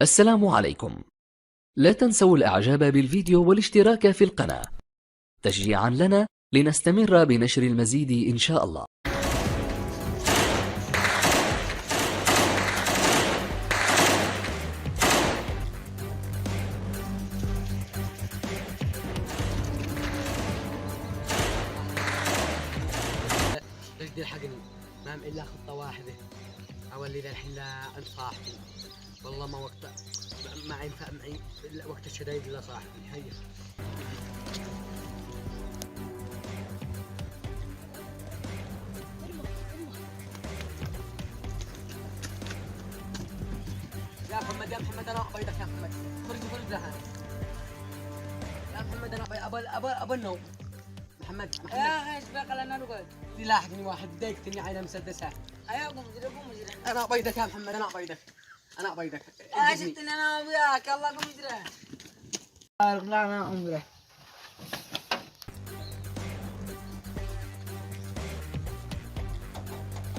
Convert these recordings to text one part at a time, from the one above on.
السلام عليكم. لا تنسوا الإعجاب بالفيديو والاشتراك في القناة تشجيعا لنا لنستمر بنشر المزيد إن شاء الله. بدي الحقني ما هم الا خطه واحده اولي للحين عند صاحبي. والله ما وقت ما ينفع معي الا وقت الشدايد الا صاحبي. هيا يا محمد انا ابيضك يا محمد. خرج لها يا محمد. انا ابى النوم. محمد يا اخي ايش بقى لنا نقعد؟ لاحقني واحد ضايقتني عينه مسدسه. ايوه قوم اجري. انا ابيضك يا محمد. انا ابيضك شفتني انا وياك يلا قوم اجري. لا انا عمره.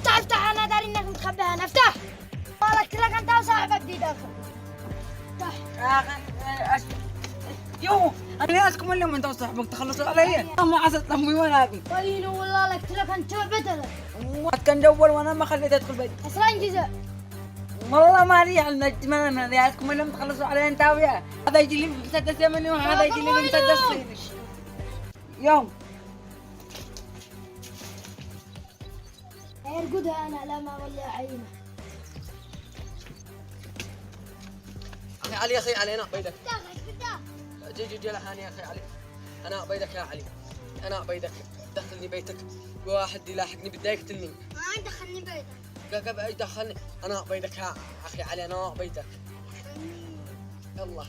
افتح انا داري انك متخبي هنا. افتح مالك لك انت وصاحبك دي داخل. افتح يا اخي يو انا ناسكم اليوم انت وصاحبك تخلصوا علي. ما عصت امي وانا ابي. طيب والله لك لك انت بدل كان جول وانا ما خليت ادخل بيت. اصلا جزء والله ما لي على النجمان. انا ناسكم اليوم تخلصوا علي انت وياه. هذا يجي لي بمسدس يمني وهذا يجي لي بمسدس صيني. يوم ارقدها انا لا ما ولا عينه. اخي علي يا اخي علي انا ابيضك. افتح جي لهاني يا اخي علي. انا ابيضك يا علي. انا ابيضك. دخلني بيتك. واحد يلاحقني بده يقتلني. ما دخلني بيتك. قبل دخلني. انا ابيضك يا اخي علي. انا ابيضك. يلا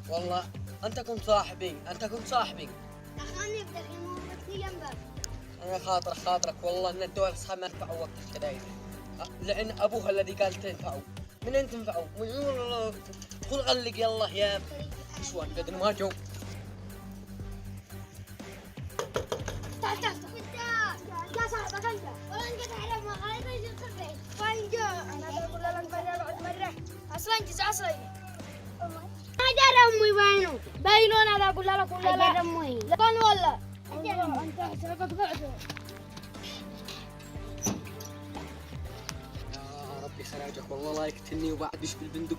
والله انت كنت صاحبي. دخلني بدك يموتني جنبك. انا خاطرك والله ان الدول اصحاب ما نفعوا وقت الشدايد. لعن ابوها الذي قال تنفعوا. من انت تنفعوا؟ قل غلق يلا يا نسوان قد ما جو. افتح يا صاحبك انت ولا انت تعرف ما خليت يجي الخبيث. وين جاء؟ انا بقول لك بعد مره اصلا جزء اصلي. ما جرى امي باينو انا اقول لك ولا لا امي كان ولا انت حسابك بعده. يا ربي خراجك والله لا يقتلني وبعد بش بالبندق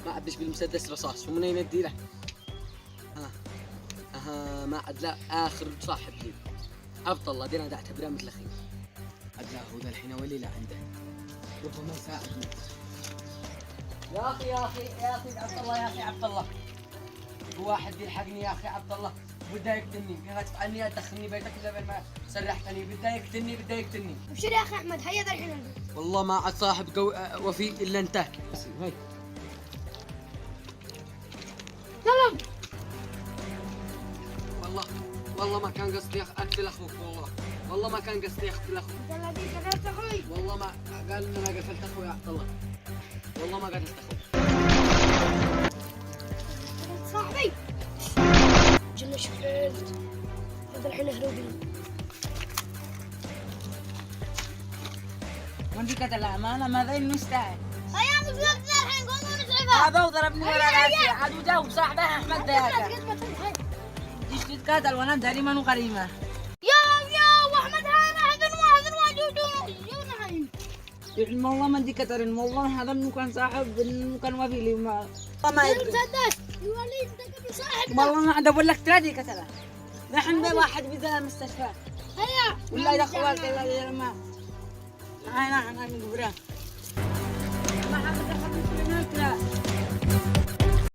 ما عدش بالمسدس رصاص. ومن اين ادي له؟ ما عاد لا اخر صاحب لي عبد الله دينا دا اعتبره مثل اخي. عاد لا هو ذا الحين ولي لا عنده ربما يساعدني. يا اخي عبد الله هو واحد يلحقني يا اخي عبد الله. بدا يقتلني قالت عني ادخلني بيتك الا ما سرحتني. بدا يقتلني. ابشر يا اخي احمد هيا ذا الحين. والله ما عاد صاحب وفي الا انت. هاي يلا والله ما كان قصدي اقتل اخوك. والله ما كان قصدي اقتل اخوك. انت الذي قتلت اخوي. والله ما قال ان انا قتلت اخوي يا عبد الله. والله ما قتلت اخوي. صاحبي جل شفت هذا الحين هروبي. وانت كتل امانه ما ذا انه يستاهل. هيا مش وقت الحين قوموا نسعفها. هذا وضربني ورا راسي عاد وجاوب صاحبه احمد ذاك. ايش تتقاتل وانا داريما وغريمه. يا واحمد هذا واجودون يعني والله ما دي كترين. والله هذا انه كان صاحب انه كان وفي لي ما يقدر. مسدس يولي انت قبل صاحب. والله ما عاد اقول لك ترى كتله. نحن بواحد بذا المستشفى هيا ولا اذا خوات الا لما انا من قبره ما حد دخل في المنطقه.